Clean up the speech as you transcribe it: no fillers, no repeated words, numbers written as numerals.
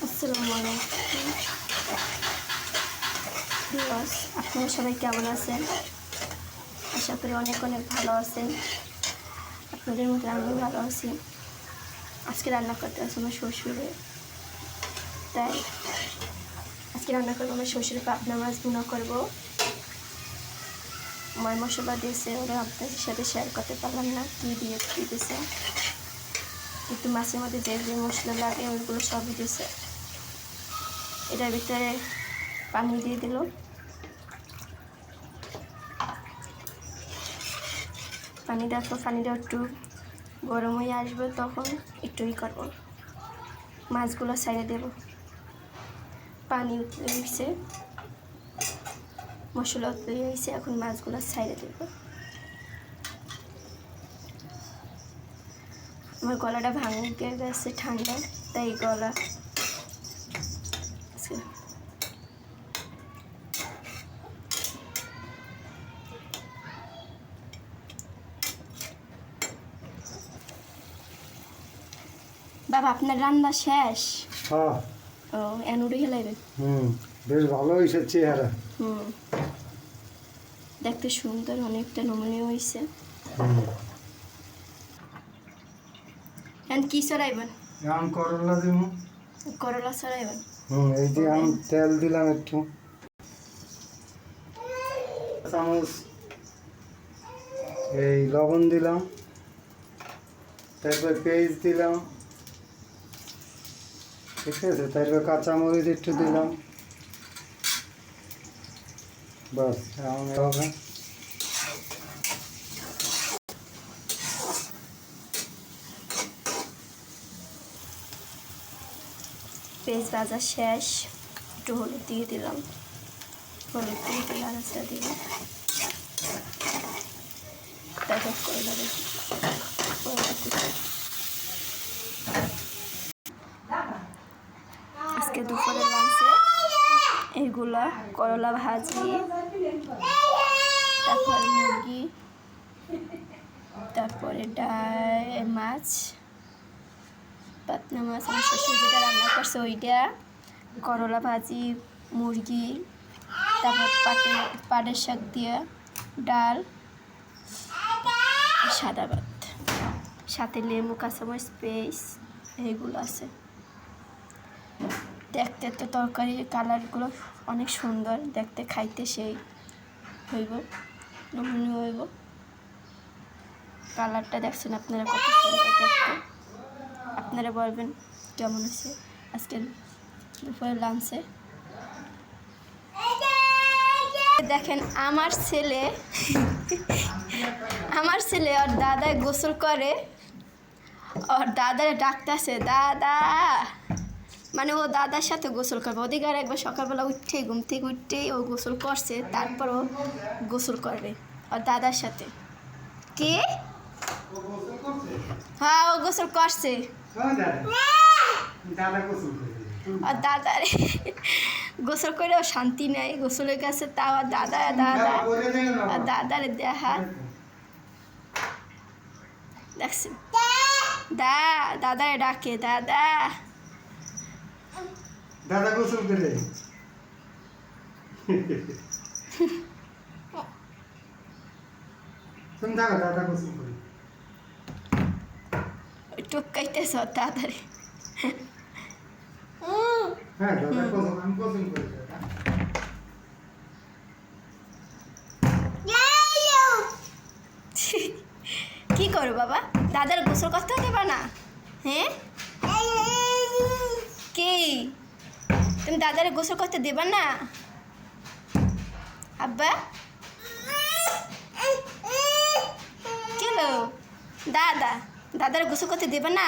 আসসালামু আলাইকুম ভিউয়ার্স, আপনারা সবাই কেমন আছেন? আশা করি অনেক অনেক ভালো আছেন। আপনাদের মতো আমিও ভালো আছি। আজকে রান্না করতে আসছি আমার শ্বশুরে, তাই আজকে রান্না করবো আমার শ্বশুরের পাবনা মাছ ভুনা করবো। ময় মশলা দিয়েছে, ওরা আপনাদের সাথে শেয়ার করতে পারলাম না কী দিয়ে কী দিয়েছে, কিন্তু মাছের মধ্যে যে যে মশলা লাগে ওইগুলো সবই দিয়েছে। এটার ভিতরে পানি দিয়ে দিল, পানিটা একটু গরম হয়ে আসবে, তখন একটু করবো, মাছগুলো ছেড়ে দেব। পানি উতলে গেছে, মশলা উতলে গেছে, এখন মাছগুলো ছেড়ে দেব। আমার গলাটা ভাঙে গেছে ঠান্ডা, তাই গলা বাবা আপনার রান্না শেষ? হ্যাঁ। ও এনুড়ি হেলাইবেন। বেশ ভালো হয়েছে চেহারা। দেখতে সুন্দর, অনেকটা নমনীয় হয়েছে। কি চড়াইবেন? আম করলা দিব। করলা চড়াইবেন? এই যে আম তেল দিলাম একটু, চামচ এই লবণ দিলাম, তারপর পেঁয়াজ দিলাম, ঠিক আছে, তারপর কাঁচামরিচ একটু দিলাম, বাস হবে। পেঁয়াজ ভাজা শেষ, একটু হলুদ দিয়ে দিলাম, হলুদ দিয়ে নাড়াচাড়া দিলাম, তারপর করলা দেখি আজকে দুপুরে লাঞ্চে এইগুলা করলা ভাজি, তারপর মুরগি, তারপরে ডাল, মাছ, পাতলা মাছ, আমার শ্বশুর যেটা রান্না করছে ওইটা, করলা ভাজি, মুরগি, তারপর পাটের শাক দিয়ে ডাল, সাদা ভাত, সাথে লেবু, কাঁচামরিচ, পেঁয়াজ, এইগুলো আছে। দেখতে তো তরকারির কালারগুলো অনেক সুন্দর, দেখতে খাইতে সেই হইব, নমনীয় হইব। কালারটা দেখছেন আপনারা কত সুন্দর দেখতে, আপনারা বলবেন কেমন আছে আজকের দুপুরে লাঞ্চে। দেখেন আমার ছেলে ওর দাদা গোসল করে, ওর দাদারে ডাকতেছে দাদা, মানে ও দাদার সাথে গোসল করবে। ওদিকে আর একবার সকালবেলা ঘুম থেকে উঠতেই ও গোসল করছে, তারপর ও গোসল করবে ওর দাদার সাথে। কি? হ্যাঁ, ও গোসল করছে। আর দাদারে গোসল করেও শান্তি নেই, গোসলের কাছে তাও আর দাদারে দেখা দেখছি, দাদারে ডাকে দাদা গোসল করে। তুমি দেখো দাদা গোসল করে। টুকাইতেছ দাদারে। হ্যাঁ দাদা গোসল, আমি গোসল করি। কি করো বাবা, দাদার গোসল করতে দেবা না? হ্যাঁ, কি তুমি দাদারে গোসল করতে দেবা না? আব্বা কেন দাদারে গোসল করতে দেবা না?